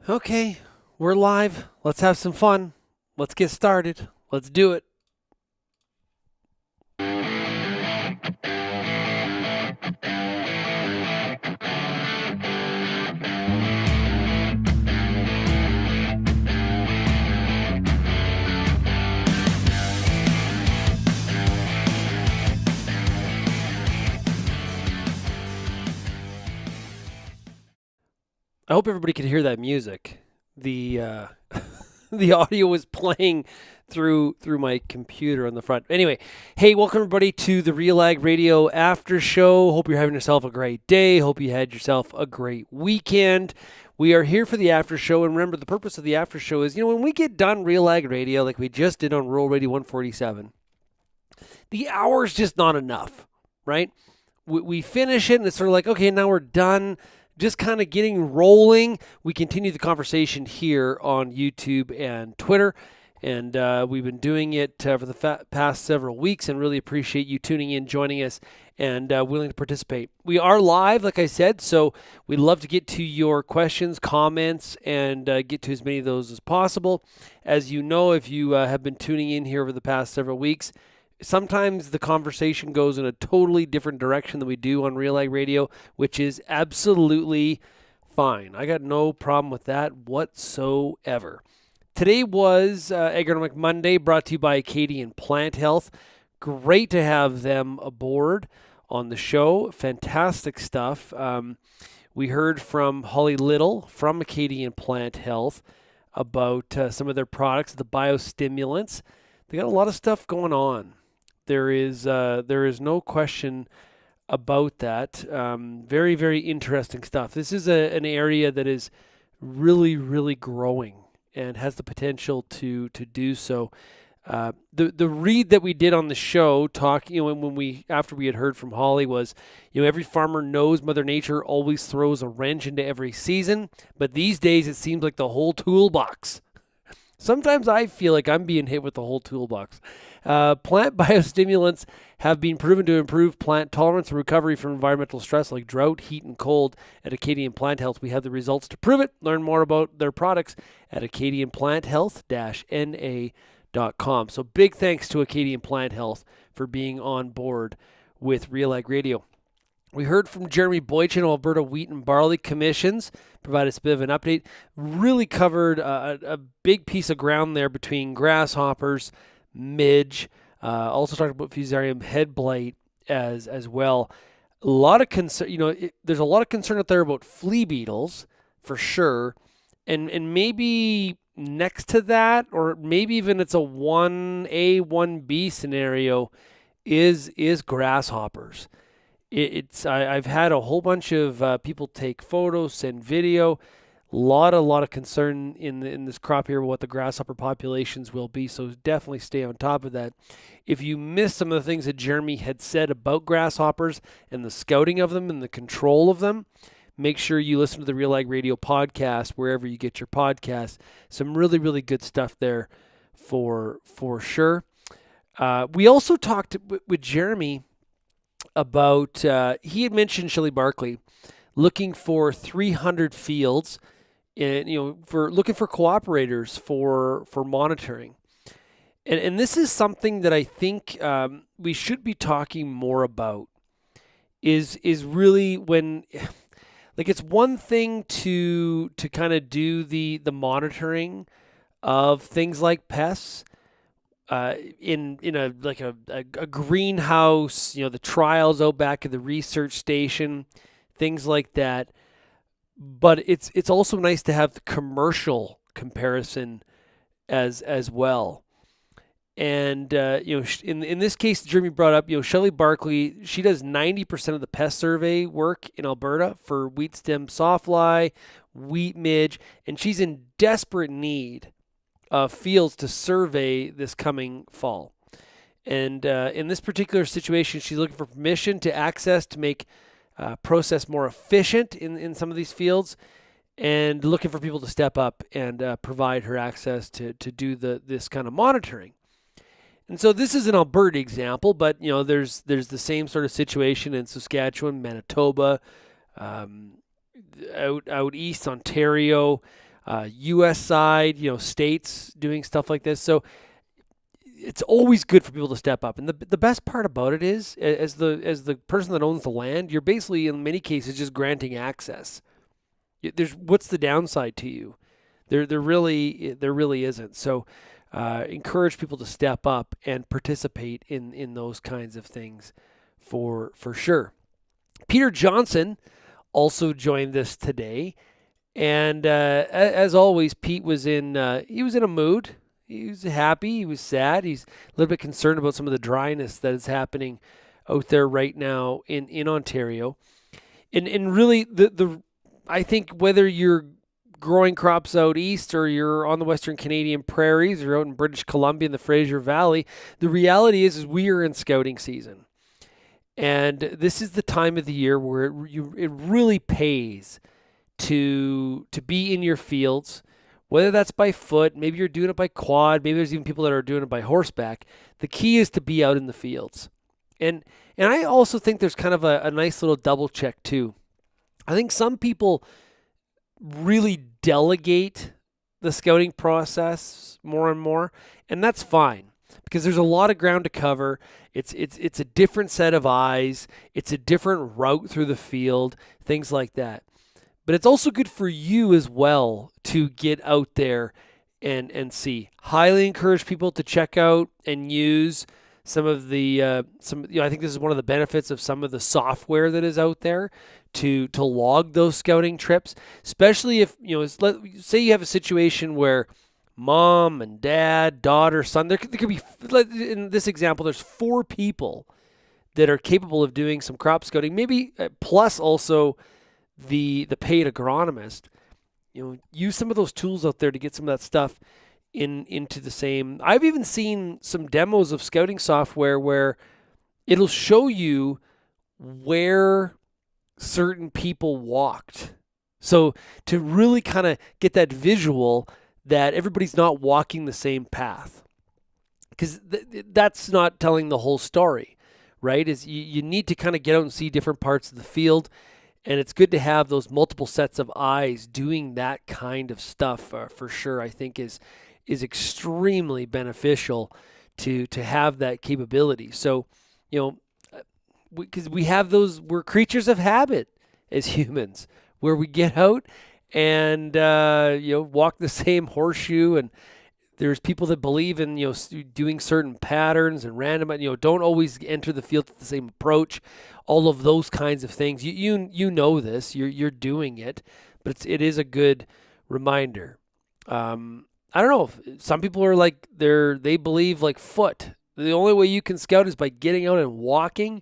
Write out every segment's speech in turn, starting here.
Okay, we're live. Let's have some fun. Let's get started. Let's do it. I hope everybody could hear that music. The the audio was playing through my computer on the front. Anyway, hey, welcome everybody to the RealAg Radio After Show. Hope you're having yourself a great day. Hope you had yourself a great weekend. We are here for the after show, and remember, the purpose of the after show is, when we get done RealAg Radio, like we just did on Rural Radio 147, the hour's just not enough, right? We finish it, and it's sort of like, okay, now we're done. Just kind of getting rolling. We continue the conversation here on YouTube and Twitter, and we've been doing it for the past several weeks, and really appreciate you tuning in, joining us, and willing to participate. We are live, like I said, so we'd love to get to your questions, comments, and get to as many of those as possible. As you know, if you have been tuning in here over the past several weeks, sometimes the conversation goes in a totally different direction than we do on RealAg Radio, which is absolutely fine. I got no problem with that whatsoever. Today was Agronomic Monday, brought to you by Acadian Plant Health. Great to have them aboard on the show. Fantastic stuff. We heard from Holly Little from Acadian Plant Health about some of their products, the biostimulants. They got a lot of stuff going on. There is no question about that. Very, very interesting stuff. This is an area that is really, really growing and has the potential to do so. The read that we did on the show, after we had heard from Holly, was, every farmer knows Mother Nature always throws a wrench into every season, but these days it seems like the whole toolbox. Sometimes I feel like I'm being hit with the whole toolbox. Plant biostimulants have been proven to improve plant tolerance and recovery from environmental stress like drought, heat, and cold. At Acadian Plant Health, we have the results to prove it. Learn more about their products at acadianplanthealth-na.com. So big thanks to Acadian Plant Health for being on board with RealAg Radio. We heard from Jeremy Boychin, Alberta Wheat and Barley Commissions, provided us a bit of an update. Really covered a big piece of ground there between grasshoppers, midge, also talked about fusarium head blight as well. A lot of concern, there's a lot of concern out there about flea beetles for sure, and maybe next to that, or maybe even it's a 1A, 1B scenario, is grasshoppers. I've had a whole bunch of people take photos, send video. A lot of concern in this crop here what the grasshopper populations will be. So definitely stay on top of that. If you missed some of the things that Jeremy had said about grasshoppers and the scouting of them and the control of them, make sure you listen to the RealAg Radio podcast wherever you get your podcasts. Some really, really good stuff there for sure. We also talked with Jeremy about, he had mentioned Shelley Barkley looking for 300 fields, and for looking for cooperators for monitoring, and this is something that I think we should be talking more about. Is really when, like, it's one thing to kind of do the monitoring of things like pests. In a greenhouse, the trials out back at the research station, things like that. But it's also nice to have the commercial comparison as well. And in this case, Jeremy brought up, Shelley Barkley. She does 90% of the pest survey work in Alberta for wheat stem sawfly, wheat midge, and she's in desperate need of fields to survey this coming fall. And in this particular situation, she's looking for permission to access to make process more efficient in some of these fields, and looking for people to step up and provide her access to do this kind of monitoring. And so this is an Alberta example, but there's the same sort of situation in Saskatchewan, Manitoba, out east, Ontario. U.S. side, states doing stuff like this. So it's always good for people to step up. And the best part about it is, as the person that owns the land, you're basically in many cases just granting access. What's the downside to you? There really isn't. So encourage people to step up and participate in those kinds of things for sure. Peter Johnson also joined us today, and as always, Pete was in a mood. He was happy. He was sad. He's a little bit concerned about some of the dryness that is happening out there right now in Ontario. And really, I think whether you're growing crops out east or you're on the Western Canadian prairies or out in British Columbia in the Fraser Valley, the reality is we are in scouting season. And this is the time of the year where it really pays to be in your fields, whether that's by foot, maybe you're doing it by quad, maybe there's even people that are doing it by horseback. The key is to be out in the fields. And I also think there's kind of a nice little double check too. I think some people really delegate the scouting process more and more, and that's fine because there's a lot of ground to cover. It's a different set of eyes. It's a different route through the field, things like that. But it's also good for you as well to get out there and see. Highly encourage people to check out and use some of the I think this is one of the benefits of some of the software that is out there to log those scouting trips, especially if say you have a situation where mom and dad, daughter, son, there could be, in this example, there's 4 people that are capable of doing some crop scouting, maybe plus also the paid agronomist. Use some of those tools out there to get some of that stuff into the same. I've even seen some demos of scouting software where it'll show you where certain people walked. So to really kind of get that visual that everybody's not walking the same path, because that's not telling the whole story, right? Is you need to kind of get out and see different parts of the field. And it's good to have those multiple sets of eyes doing that kind of stuff for sure. I think is extremely beneficial to have that capability. So, because we have those, we're creatures of habit as humans, where we get out and walk the same horseshoe, and there's people that believe in doing certain patterns and random, don't always enter the field with the same approach. All of those kinds of things. You know this. You're doing it, but it is a good reminder. I don't know. Some people are like they believe like foot. The only way you can scout is by getting out and walking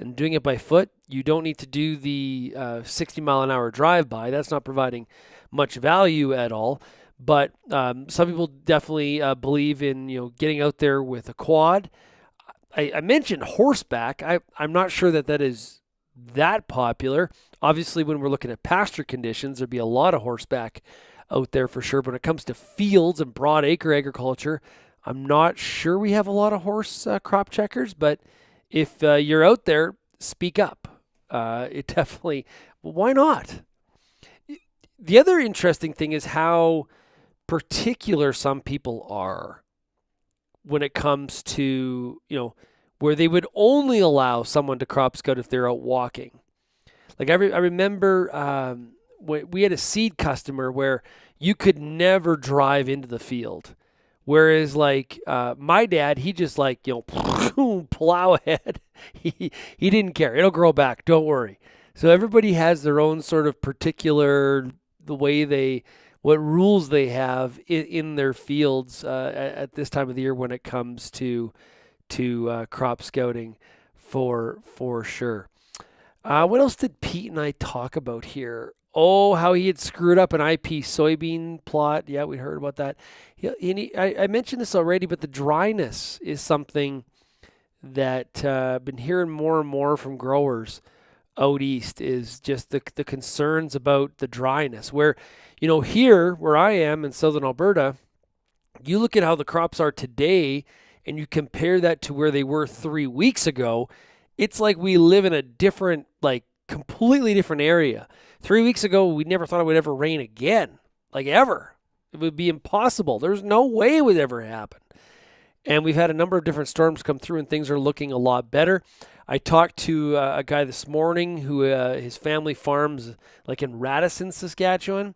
and doing it by foot. You don't need to do the 60-mile-an-hour drive-by. That's not providing much value at all. But some people definitely believe in getting out there with a quad. I mentioned horseback. I'm not sure that is that popular. Obviously, when we're looking at pasture conditions, there'd be a lot of horseback out there for sure. But when it comes to fields and broad acre agriculture, I'm not sure we have a lot of horse crop checkers. But if you're out there, speak up. It definitely, why not? The other interesting thing is how particular some people are when it comes to, where they would only allow someone to crop scout if they're out walking. Like I remember we had a seed customer where you could never drive into the field. Whereas like my dad, he just plow ahead. He didn't care. It'll grow back. Don't worry. So everybody has their own sort of particular, what rules they have in their fields at this time of the year when it comes to crop scouting for sure. What else did Pete and I talk about here? Oh, how he had screwed up an IP soybean plot. Yeah, we heard about that. I mentioned this already, but the dryness is something that I've been hearing more and more from growers out east, is just the concerns about the dryness. Where, here where I am in southern Alberta, you look at how the crops are today and you compare that to where they were 3 weeks ago, it's like we live in a different, completely different area. 3 weeks ago, we never thought it would ever rain again. like ever. It would be impossible. There's no way it would ever happen. And we've had a number of different storms come through, and things are looking a lot better. I talked to a guy this morning who his family farms like in Radisson, Saskatchewan.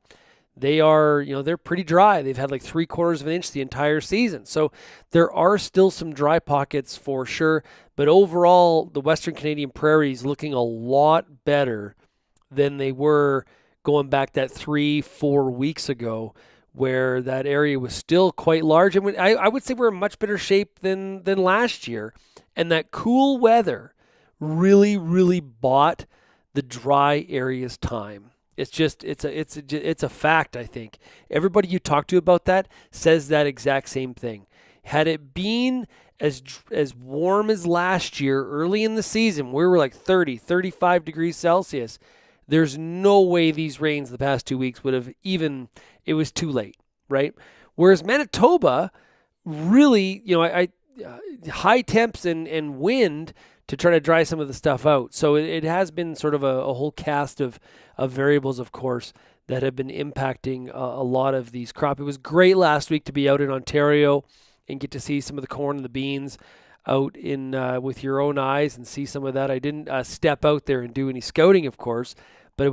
They are, they're pretty dry. They've had like 3/4 of an inch the entire season. So there are still some dry pockets for sure. But overall, the Western Canadian prairies looking a lot better than they were going back that 3-4 weeks ago, where that area was still quite large. And I would say we're in much better shape than last year. And that cool weather really, really bought the dry areas time. It's just, it's a fact, I think. Everybody you talk to about that says that exact same thing. Had it been as warm as last year, early in the season, we were like 30, 35 degrees Celsius, there's no way these rains the past 2 weeks would have it was too late, right? Whereas Manitoba, really, high temps and wind to try to dry some of the stuff out. So it has been sort of a whole cast of variables, of course, that have been impacting a lot of these crops. It was great last week to be out in Ontario and get to see some of the corn and the beans out in with your own eyes and see some of that. I didn't step out there and do any scouting, of course, but it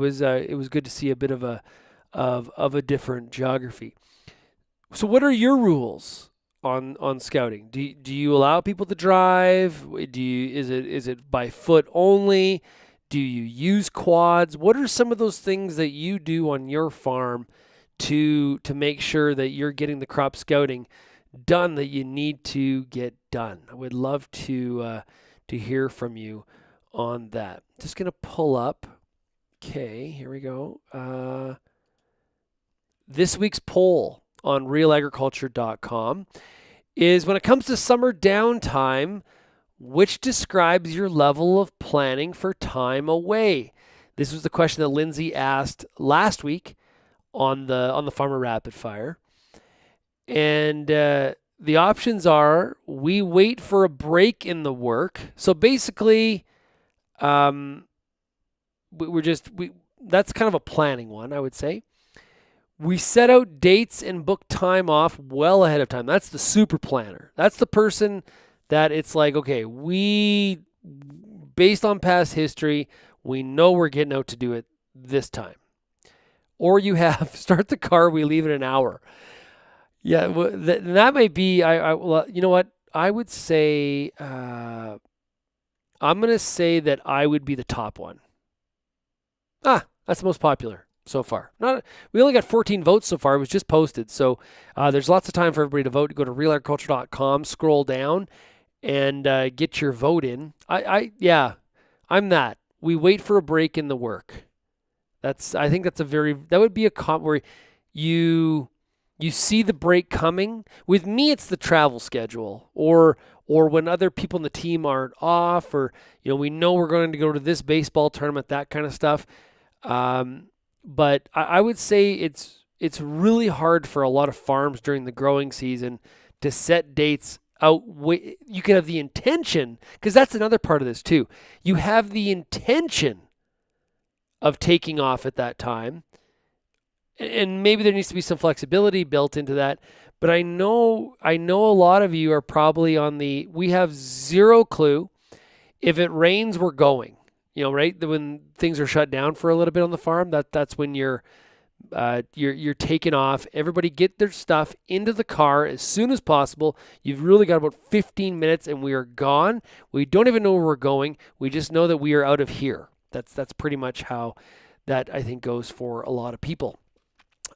was good to see a bit of a different geography. So what are your rules on scouting? Do you allow people to drive? Is it by foot only? Do you use quads? What are some of those things that you do on your farm to make sure that you're getting the crop scouting done that you need to get done? I would love to hear from you on that. Just gonna pull up. Okay, here we go. This week's poll on realagriculture.com is, when it comes to summer downtime, which describes your level of planning for time away? This was the question that Lindsay asked last week on the Farmer Rapid Fire. And the options are: we wait for a break in the work. So basically, that's kind of a planning one, I would say. We set out dates and book time off well ahead of time. That's the super planner. That's the person that it's like, okay, based on past history, we know we're getting out to do it this time. Or you have start the car, we leave in an hour. Yeah, that might be. Well, you know what? I would say I'm going to say that I would be the top one. That's the most popular so far. We only got 14 votes so far. It was just posted, so there's lots of time for everybody to vote. Go to realagriculture.com, scroll down, and get your vote in. I'm that. We wait for a break in the work. I think that would be a comp where you see the break coming. With me, it's the travel schedule, or when other people in the team aren't off, or we know we're going to go to this baseball tournament, that kind of stuff. But I would say it's really hard for a lot of farms during the growing season to set dates out. You can have the intention, because that's another part of this too. You have the intention of taking off at that time, and maybe there needs to be some flexibility built into that. But I know a lot of you are probably we have zero clue. If it rains, we're going. Right? When things are shut down for a little bit on the farm, that's when you're taking off. Everybody get their stuff into the car as soon as possible. You've really got about 15 minutes and we are gone. We don't even know where we're going. We just know that we are out of here. That's pretty much how that, I think, goes for a lot of people.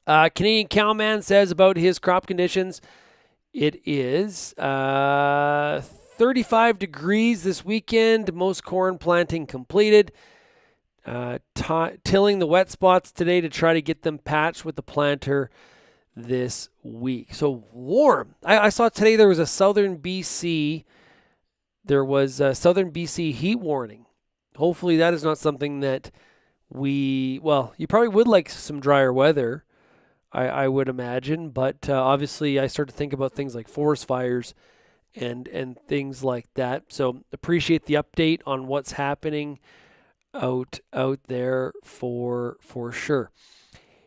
Canadian Cowman says about his crop conditions, it is 35 degrees this weekend. Most corn planting completed. Tilling the wet spots today to try to get them patched with the planter this week. So warm. I saw today there was a southern BC heat warning. Hopefully that is not something that you probably would like some drier weather, I would imagine. But obviously I start to think about things like forest fires and things like that. So appreciate the update on what's happening out there for sure.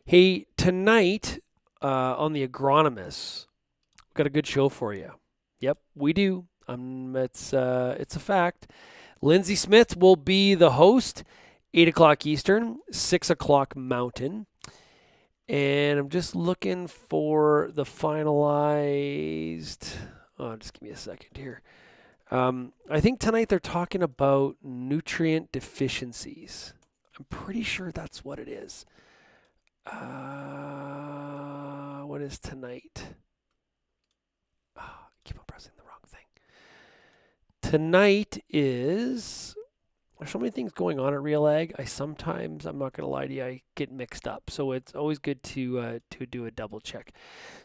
Hey, tonight on the agronomists. We've got a good show for you. Yep, we do. It's a fact. Lindsay Smith will be the host, 8 o'clock Eastern, 6 o'clock Mountain. And I'm just looking for the finalized. Oh, just give me a second here. I think tonight they're talking about nutrient deficiencies. I'm pretty sure that's what it is. What is tonight? Oh, I keep on pressing the wrong thing. Tonight is... There's so many things going on at RealAg. I'm not going to lie to you, I get mixed up. So it's always good to do a double check.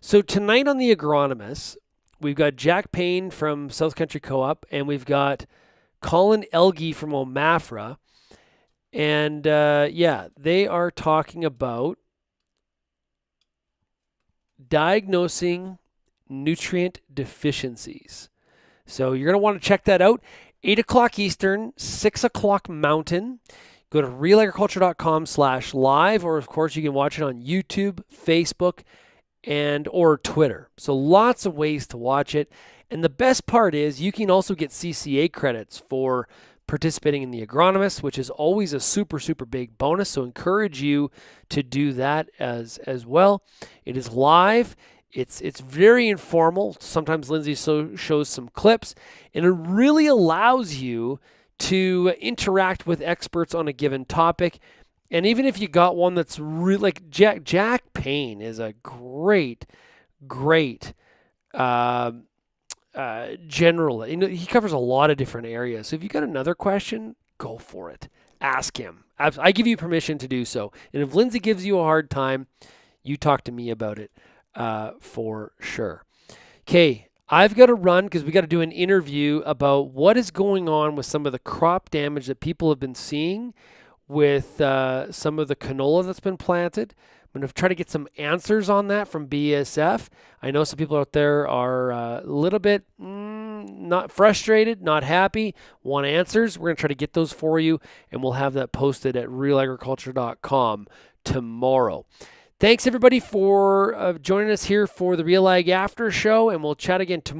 So tonight on the agronomists, we've got Jack Payne from South Country Co-op, and we've got Colin Elgie from Omafra. And they are talking about diagnosing nutrient deficiencies. So you're going to want to check that out. 8 o'clock Eastern, 6 o'clock Mountain. Go to realagriculture.com/live, or of course you can watch it on YouTube, Facebook, or Twitter. So lots of ways to watch it. And the best part is you can also get CCA credits for participating in the agronomist, which is always a super, super big bonus. So encourage you to do that as well. It is live. It's very informal. Sometimes Lindsay shows some clips, and it really allows you to interact with experts on a given topic. And even if you got one that's really like Jack Payne is a great general. He covers a lot of different areas. So if you got another question, go for it. Ask him. I give you permission to do so. And if Lindsay gives you a hard time, you talk to me about it. For sure. Okay, I've got to run because we got to do an interview about what is going on with some of the crop damage that people have been seeing with some of the canola that's been planted. I'm going to try to get some answers on that from BASF. I know some people out there are a little bit not frustrated, not happy, want answers. We're going to try to get those for you, and we'll have that posted at realagriculture.com tomorrow. Thanks, everybody, for joining us here for the RealAg After Show, and we'll chat again tomorrow.